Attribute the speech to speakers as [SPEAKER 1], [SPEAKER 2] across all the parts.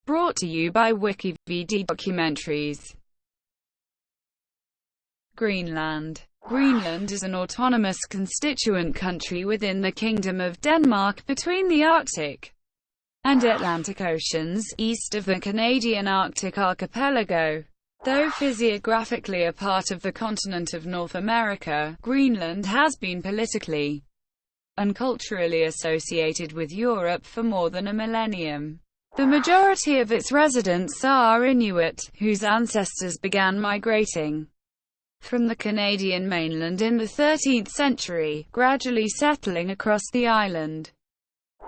[SPEAKER 1] Brought to you by WikiVD Documentaries. Greenland. Greenland is an autonomous constituent country within the Kingdom of Denmark between the Arctic and Atlantic Oceans, east of the Canadian Arctic Archipelago. Though physiographically a part of the continent of North America, Greenland has been politically and culturally associated with Europe for more than a millennium. The majority of its residents are Inuit, whose ancestors began migrating from the Canadian mainland in the 13th century, gradually settling across the island.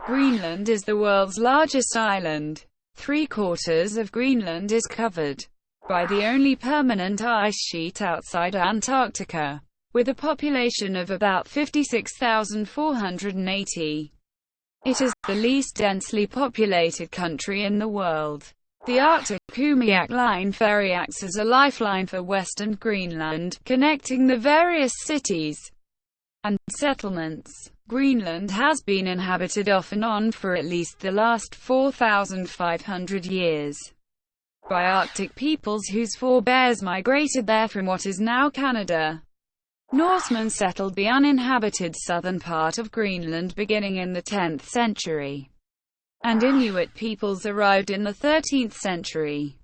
[SPEAKER 1] Greenland is the world's largest island. 3/4 of Greenland is covered by the only permanent ice sheet outside Antarctica, with a population of about 56,480. It is the least densely populated country in the world. The Arctic Umiaq Line ferry acts as a lifeline for western Greenland, connecting the various cities and settlements. Greenland has been inhabited off and on for at least the last 4,500 years by Arctic peoples whose forebears migrated there from what is now Canada. Norsemen settled the uninhabited southern part of Greenland beginning in the 10th century, and Inuit peoples arrived in the 13th century.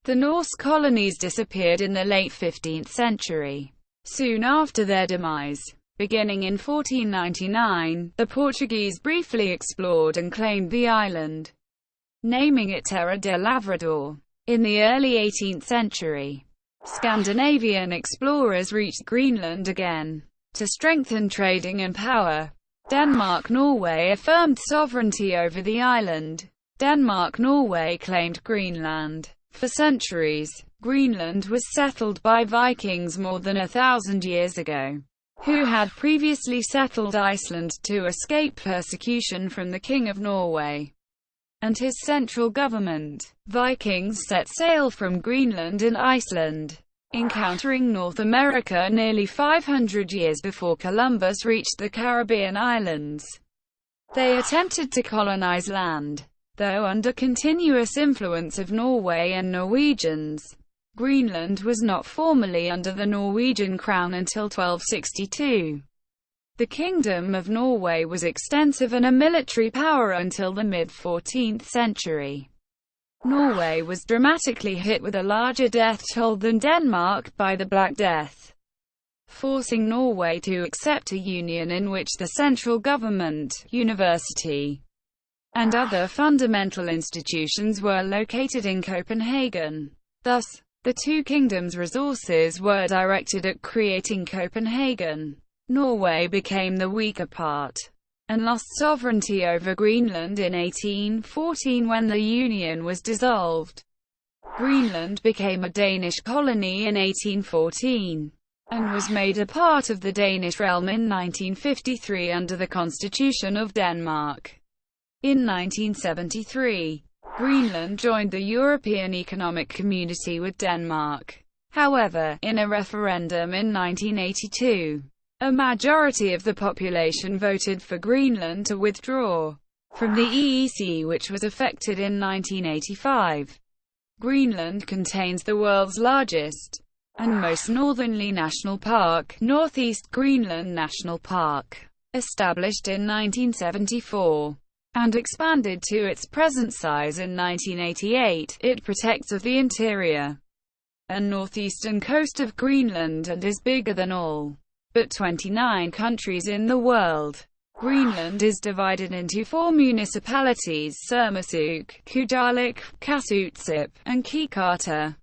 [SPEAKER 1] The Norse colonies disappeared in the late 15th century. Soon after their demise, beginning in 1499, the Portuguese briefly explored and claimed the island, naming it Terra de Lavrador. In the early 18th century, Scandinavian explorers reached Greenland again to strengthen trading and power. Denmark-Norway affirmed sovereignty over the island. Denmark-Norway claimed Greenland. For centuries, Greenland was settled by Vikings more than 1,000 years ago, who had previously settled Iceland to escape persecution from the King of Norway and his central government. Vikings set sail from Greenland and Iceland, encountering North America nearly 500 years before Columbus reached the Caribbean islands. They attempted to colonize land, though under continuous influence of Norway and Norwegians. Greenland was not formally under the Norwegian crown until 1262. The Kingdom of Norway was extensive and a military power until the mid-14th century. Norway was dramatically hit with a larger death toll than Denmark by the Black Death, forcing Norway to accept a union in which the central government, university, and other fundamental institutions were located in Copenhagen. Thus, the two kingdoms' resources were directed at creating Copenhagen. Norway became the weaker part, and lost sovereignty over Greenland in 1814 when the Union was dissolved. Greenland became a Danish colony in 1814, and was made a part of the Danish realm in 1953 under the Constitution of Denmark. In 1973, Greenland joined the European Economic Community with Denmark. However, in a referendum in 1982, a majority of the population voted for Greenland to withdraw from the EEC, which was effected in 1985. Greenland contains the world's largest and most northerly national park, Northeast Greenland National Park, established in 1974 and expanded to its present size in 1988. It protects of the interior and northeastern coast of Greenland and is bigger than all but 29 countries in the world. Greenland is divided into 4 municipalities: Sermersooq, Kujalleq, Kasutsip, and Kikata.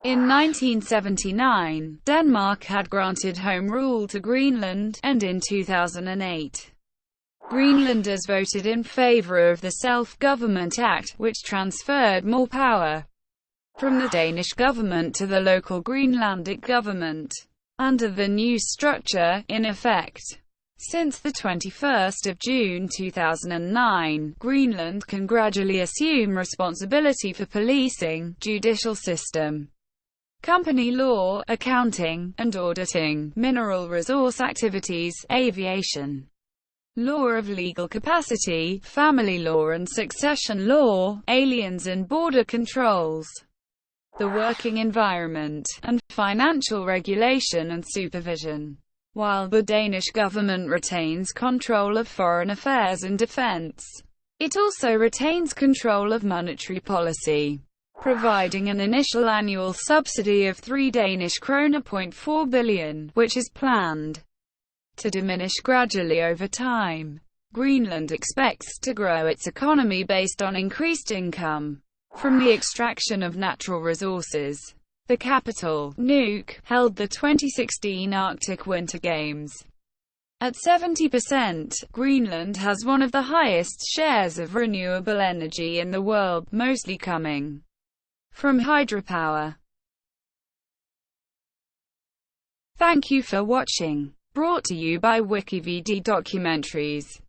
[SPEAKER 1] In 1979, Denmark had granted home rule to Greenland, and in 2008, Greenlanders voted in favor of the Self-Government Act, which transferred more power from the Danish government to the local Greenlandic government. Under the new structure, in effect since the 21st of June 2009, Greenland can gradually assume responsibility for policing, judicial system, company law, accounting, and auditing, mineral resource activities, aviation, law of legal capacity, family law and succession law, aliens and border controls, the working environment, and financial regulation and supervision. While the Danish government retains control of foreign affairs and defense, it also retains control of monetary policy, providing an initial annual subsidy of 3 Danish kroner .4 billion, which is planned to diminish gradually over time. Greenland expects to grow its economy based on increased income from the extraction of natural resources. The capital, Nuuk, held the 2016 Arctic Winter Games. At 70%, Greenland has one of the highest shares of renewable energy in the world, mostly coming from hydropower. Thank you for watching. Brought to you by WikiVD Documentaries.